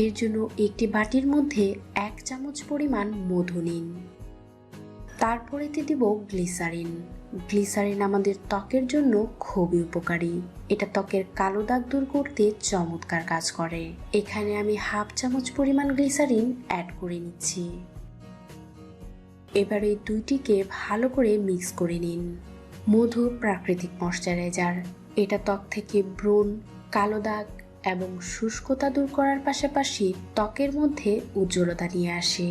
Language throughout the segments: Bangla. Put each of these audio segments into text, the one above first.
এর জন্য একটি বাটির মধ্যে 1 চামচ পরিমাণ মধু নিন। তারপরে দিব গ্লিসারিন। গ্লিসারিন আমাদের ত্বকের জন্য খুবই উপকারী। এটা ত্বকের কালো দাগ দূর করতে চমৎকার কাজ করে। এখানে আমি 1/2 চামচ পরিমাণ গ্লিসারিন অ্যাড করে নিচ্ছি। এবার এই দুইটিকে ভালো করে মিক্স করে নিন। মধু প্রাকৃতিক ময়শ্চারাইজার। এটা ত্বক থেকে ব্রণ, কালো দাগ এবং শুষ্কতা দূর করার পাশাপাশি ত্বকের মধ্যে উজ্জ্বলতা নিয়ে আসে।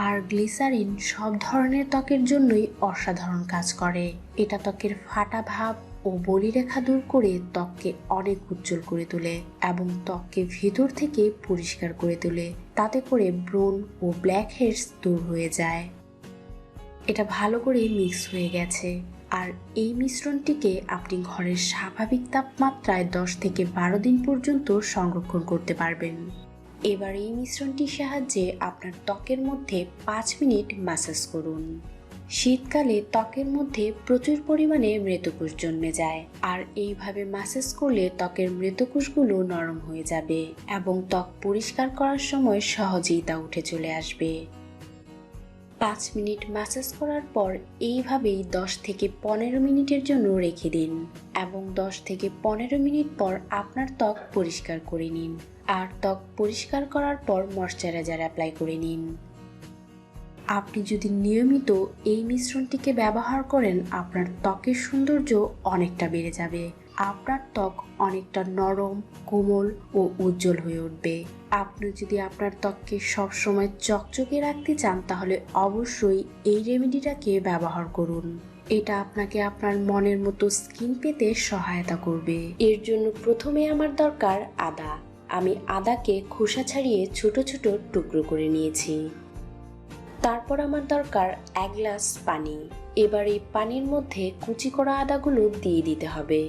আর গ্লিসারিন সব ধরনের ত্বকের জন্যই অসাধারণ কাজ করে। এটা ত্বকের ফাটা ভাব ও বলিরেখা দূর করে ত্বককে অনেক উজ্জ্বল করে তোলে এবং ত্বককে ভেতর থেকে পরিষ্কার করে তোলে। তাতে করে ব্রণ ও ব্ল্যাক হেডস দূর হয়ে যায়। এটা ভালো করে মিক্স হয়ে গেছে। আর এই মিশ্রণটিকে আপনি ঘরের স্বাভাবিক তাপমাত্রায় 10 থেকে 12 দিন পর্যন্ত সংরক্ষণ করতে পারবেন। এবার এই মিশ্রণটির সাহায্যে আপনার ত্বকের মধ্যে 5 মিনিট ম্যাসাজ করুন। শীতকালে ত্বকের মধ্যে প্রচুর পরিমাণে মৃতকোষ জন্মে যায়, আর এইভাবে ম্যাসাজ করলে ত্বকের মৃতকোষগুলো নরম হয়ে যাবে এবং ত্বক পরিষ্কার করার সময় সহজেই তা উঠে চলে আসবে। 5 মিনিট ম্যাসাজ করার পর এইভাবেই 10 থেকে 15 মিনিটের জন্য রেখে দিন এবং 10 থেকে 15 মিনিট পর আপনার ত্বক পরিষ্কার করে নিন। আর ত্বক পরিষ্কার করার পর ময়শ্চারাইজার অ্যাপ্লাই করে নিন। আপনি যদি নিয়মিত এই মিশ্রণটিকে ব্যবহার করেন, আপনার ত্বকের সৌন্দর্য অনেকটা বেড়ে যাবে। আপনার ত্বক অনেকটা নরম, কোমল ও উজ্জ্বল হয়ে উঠবে। আপনি যদি আপনার ত্বককে সবসময় চকচকে রাখতে চান, তাহলে অবশ্যই এই রেমেডিটাকে ব্যবহার করুন। এটা আপনাকে আপনার মনের মতো স্কিন পেতে সহায়তা করবে। এর জন্য প্রথমে আমার দরকার আদা। আমি আদাকে খোসা ছাড়িয়ে ছোট ছোট টুকরো করে নিয়েছি। তারপর আমার দরকার 1 গ্লাস পানি। এবার এই পানির মধ্যে কুচি করা আদাগুলো দিয়ে দিতে হবে।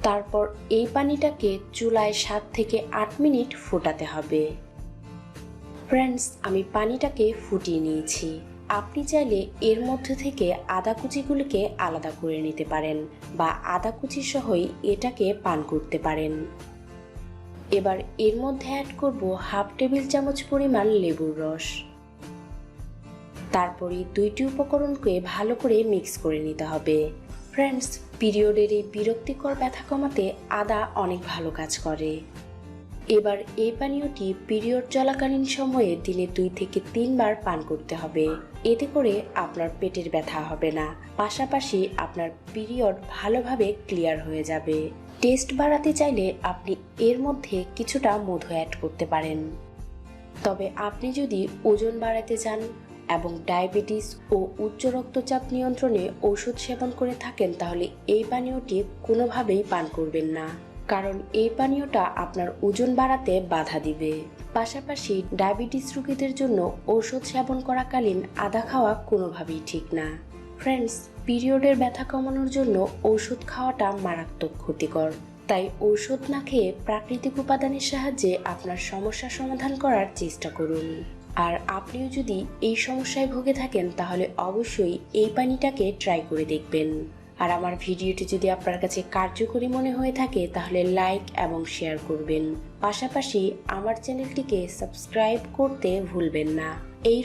তারপর এই পানিটাকে চুলায় 7 থেকে 8 মিনিট ফোটাতে হবে। ফ্রেন্ডস, আমি পানিটাকে ফুটিয়ে নিয়েছি। আপনি চাইলে এর মধ্যে থেকে আদা কুচিগুলিকে আলাদা করে নিতে পারেন বা আদা কুচি সহই এটাকে পান করতে পারেন। এবার এর মধ্যে অ্যাড করব 1/2 টেবিল চামচ পরিমাণ লেবুর রস। তারপরে দুইটি উপকরণকে ভালো করে মিক্স করে নিতে হবে। ফ্রেন্ডস, পিরিয়ডের এই বিরক্তিকর ব্যথা কমাতে আদা অনেক ভালো কাজ করে। এবার এই পানীয়টি পিরিয়ড চলাকালীন সময়ে দিনে 2 থেকে 3 বার পান করতে হবে। এতে করে আপনার পেটের ব্যথা হবে না, পাশাপাশি আপনার পিরিয়ড ভালোভাবে ক্লিয়ার হয়ে যাবে। টেস্ট বাড়াতে চাইলে আপনি এর মধ্যে কিছুটা মধু অ্যাড করতে পারেন। তবে আপনি যদি ওজন বাড়াতে চান এবং ডায়াবেটিস ও উচ্চ রক্তচাপ নিয়ন্ত্রণে ওষুধ সেবন করে থাকেন, তাহলে এই পানীয়টি কোনোভাবেই পান করবেন না, কারণ এই পানীয়টা আপনার ওজন বাড়াতে বাধা দিবে। পাশাপাশি ডায়াবেটিস রোগীদের জন্য ঔষধ সেবন করাকালীন আদা খাওয়া কোনোভাবেই ঠিক না। ফ্রেন্ডস, পিরিয়ডের ব্যথা কমানোর জন্য ঔষধ খাওয়াটা মারাত্মক ক্ষতিকর। তাই ঔষধ না খেয়ে প্রাকৃতিক উপাদানের সাহায্যে আপনার সমস্যার সমাধান করার চেষ্টা করুন। আর আপনিও যদি এই সমস্যায় ভুগে থাকেন, তাহলে অবশ্যই এই পানিটাকে ট্রাই করে দেখবেন। আর আমার ভিডিওটি যদি আপনার কাছে কার্যকরী মনে হয়ে থাকে, তাহলে লাইক এবং শেয়ার করবেন। পাশাপাশি আমার চ্যানেলটিকে সাবস্ক্রাইব করতে ভুলবেন না। এই